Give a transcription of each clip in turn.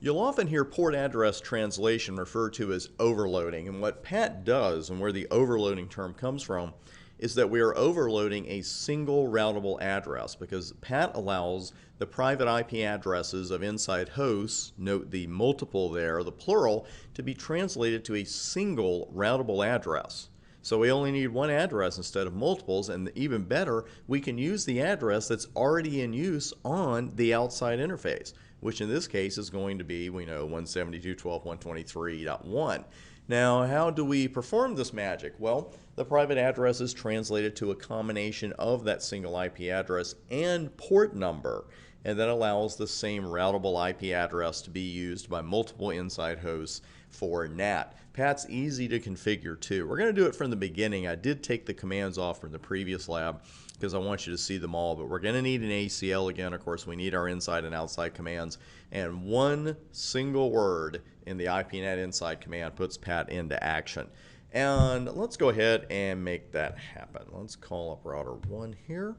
You'll often hear port address translation referred to as overloading, and what PAT does, and where the overloading term comes from, is that we are overloading a single routable address because PAT allows the private IP addresses of inside hosts, note the multiple there, the plural, to be translated to a single routable address. So we only need one address instead of multiples, and even better, we can use the address that's already in use on the outside interface, which in this case is going to be, we know, 172.12.123.1. Now, how do we perform this magic? Well, the private address is translated to a combination of that single IP address and port number, and that allows the same routable IP address to be used by multiple inside hosts for NAT. PAT's easy to configure too. We're going to do it from the beginning. I did take the commands off from the previous lab because I want you to see them all, but we're going to need an ACL again. Of course, we need our inside and outside commands, and one single word in the IPNet inside command puts PAT into action. And let's go ahead and make that happen. Let's call up router 1 here.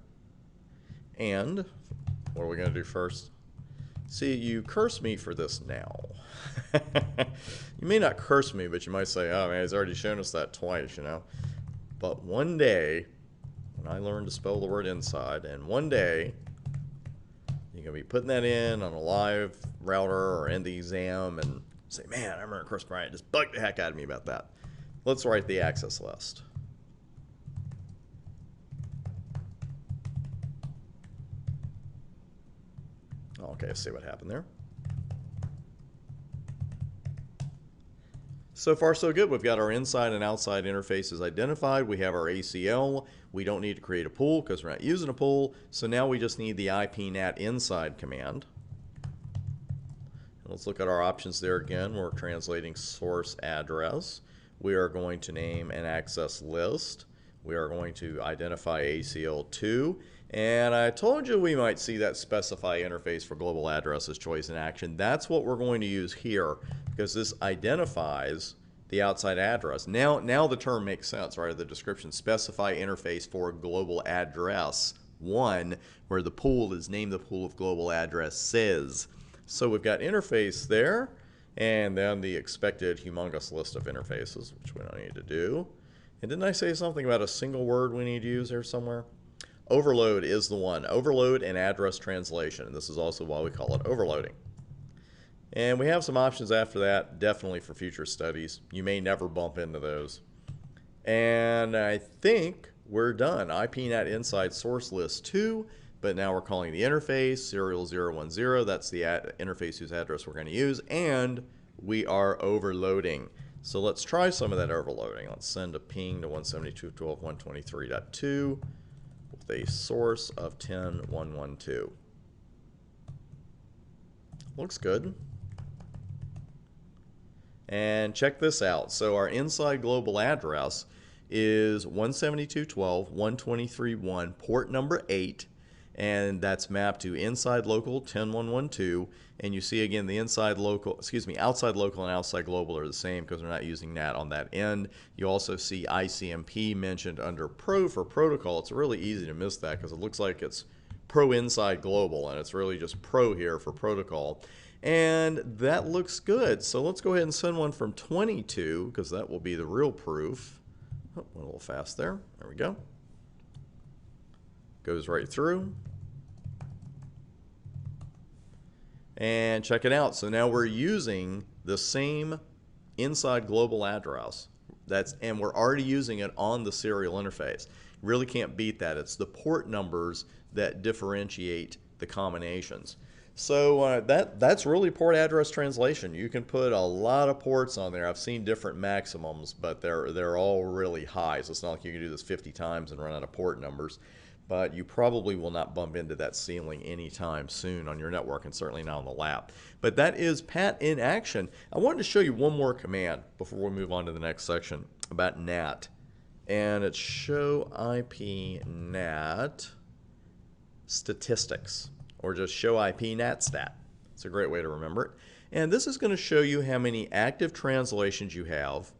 And what are we going to do first? See, you curse me for this now. You may not curse me, but you might say, oh man, he's already shown us that twice, you know. But one day, when I learn to spell the word inside, and one day, you're going to be putting that in on a live router or in the exam and say, man, I remember Chris Bryant just bugged the heck out of me about that. Let's write the access list. Okay, see what happened there. So far, so good. We've got our inside and outside interfaces identified. We have our ACL. We don't need to create a pool because we're not using a pool. So now we just need the IPNAT inside command. And let's look at our options there again. We're translating source address. We are going to name an access list. We are going to identify ACL2. And I told you we might see that specify interface for global addresses choice in action. That's what we're going to use here because this identifies the outside address. Now the term makes sense, right? The description, specify interface for global address 1, where the pool is named the pool of global addresses. So we've got interface there, and then the expected humongous list of interfaces, which we don't need to do. And didn't I say something about a single word we need to use here somewhere? Overload is the one. Overload and address translation. And this is also why we call it overloading. And we have some options after that, definitely for future studies. You may never bump into those. And I think we're done. IPNet inside source list 2, but now we're calling the interface serial 010. That's the interface whose address we're going to use. And we are overloading. So let's try some of that overloading. Let's send a ping to 172.12.123.2 with a source of 10.112. Looks good. And check this out. So our inside global address is 172.12.123.1, port number 8, and that's mapped to inside local 10.112. And you see again the outside local and outside global are the same because we're not using NAT on that end. You also see ICMP mentioned under Pro for protocol. It's really easy to miss that because it looks like it's Pro inside global, and it's really just Pro here for protocol. And that looks good. So let's go ahead and send one from 22 because that will be the real proof. Oh, went a little fast there. There we go. Goes right through. And check it out. So now we're using the same inside global address. And we're already using it on the serial interface. Really can't beat that. It's the port numbers that differentiate the combinations. So that's really port address translation. You can put a lot of ports on there. I've seen different maximums, but they're all really high. So it's not like you can do this 50 times and run out of port numbers. But you probably will not bump into that ceiling anytime soon on your network, and certainly not on the lab. But that is PAT in action. I wanted to show you one more command before we move on to the next section about NAT. And it's show IP NAT statistics, or just show IP NAT stat. It's a great way to remember it. And this is going to show you how many active translations you have,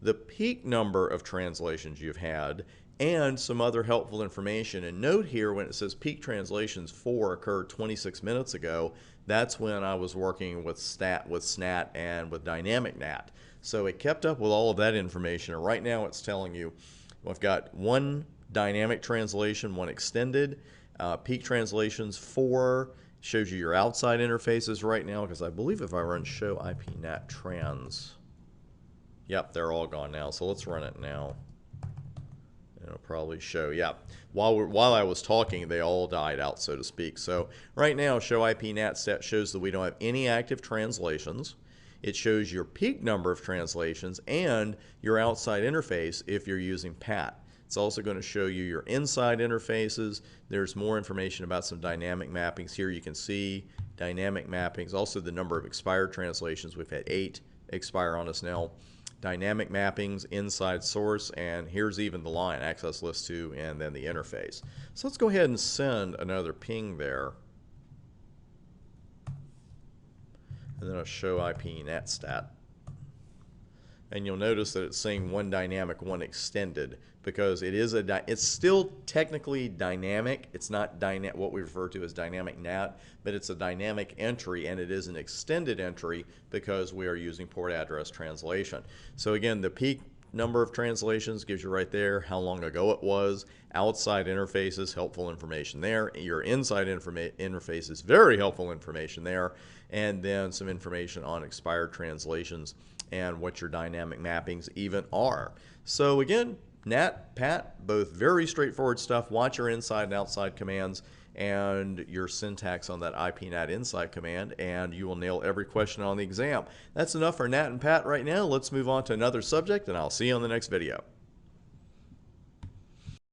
the peak number of translations you've had, and some other helpful information. And note here when it says peak translations 4 occurred 26 minutes ago, that's when I was working with SNAT and with Dynamic NAT. So it kept up with all of that information, and right now it's telling you I've got one dynamic translation, one extended. Peak translations 4 shows you your outside interfaces right now, because I believe if I run show IP NAT trans, yep, they're all gone now. So let's run it now. It'll probably show, yeah. While I was talking, they all died out, so to speak. So right now, show IP NAT stat shows that we don't have any active translations. It shows your peak number of translations and your outside interface if you're using PAT. It's also going to show you your inside interfaces. There's more information about some dynamic mappings. Here you can see dynamic mappings, also the number of expired translations. We've had 8 expire on us now. Dynamic mappings, inside source, and here's even the line, access list to, and then the interface. So let's go ahead and send another ping there. And then I'll show IP NAT stat. And you'll notice that it's saying one dynamic, one extended, because it is it's still technically dynamic. It's not what we refer to as dynamic NAT, but it's a dynamic entry, and it is an extended entry because we are using port address translation. So again, the peak number of translations gives you right there how long ago it was. Outside interfaces, helpful information there. Your inside interfaces, very helpful information there. And then some information on expired translations and what your dynamic mappings even are. So again, NAT, PAT, both very straightforward stuff. Watch your inside and outside commands and your syntax on that IP NAT inside command, and you will nail every question on the exam. That's enough for NAT and PAT right now. Let's move on to another subject, and I'll see you on the next video.